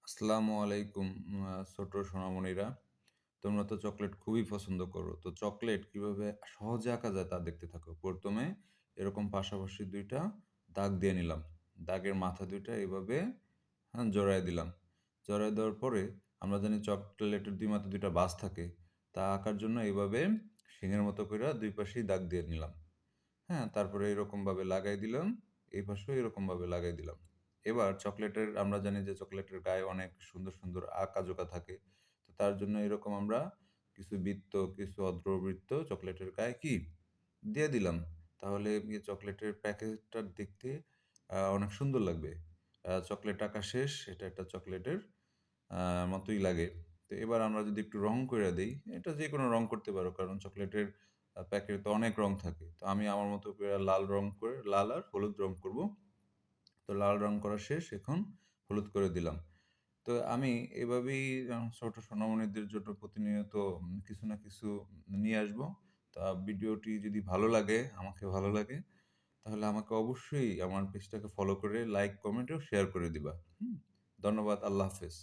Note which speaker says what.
Speaker 1: আসসালামু আলাইকুম ছোট সোনামণিরা। তোমরা তো চকোলেট খুবই পছন্দ করো। তো চকোলেট কিভাবে সহজে আঁকা যায় তা দেখতে থাকো। ১ম এ এরকম পাশাপাশি ২ টা দাগ দিয়ে নিলাম। দাগের মাথা ২ টা এভাবে জড়ায় দিলাম। জড়ায় দেওয়ার পরে আমরা জানি চকোলেটের ২ মাথায় ২ টা বাঁশ থাকে। তা আঁকার জন্য এভাবে শিঙের মতো কইরা ২ পাশেই দাগ দিয়ে নিলাম। হ্যাঁ? তারপরে এরকমভাবে লাগাই দিলাম। এই পাশেও এরকমভাবে লাগাই দিলাম। এবার চকোলেটের আমরা জানি যে চকোলেটের গায়ে অনেক সুন্দর, সুন্দর আঁকা-জোকা থাকে। তো তার জন্য এরকম আমরা কিছু বৃত্ত, কিছু অর্ধবৃত্ত চকোলেটের গায়ে কি? দিয়ে দিলাম। তাহলে চকোলেটের প্যাকেটটা দেখতে অনেক সুন্দর লাগবে। চকোলেট আঁকা শেষ। এটা একটা চকোলেটের আ মতোই লাগে। তো এবার আমরা যদি একটু রং কইরা দেই, এটা যেকোনো রং করতে পারো। কারণ চকোলেটের প্যাকেটে তো অনেক রং থাকে। তো আমি আমার মতো করে লাল রং করে লাল আর হলুদ রং করব। তো লাল রং করা শেষ। এখন হলুদ করে দিলাম। তো আমি এভাবেই ছোট সোনামণিদের জন্য প্রতিনিয়ত কিছু না কিছু নিয়ে আসবো। তা ভিডিওটি যদি ভালো লাগে, আমাকে ভালো লাগে, তাহলে আমাকে অবশ্যই আমার পেজটাকে ফলো করে লাইক, কমেন্ট ও শেয়ার করে দিবা। হুম? ধন্যবাদ। আল্লাহ হাফেজ।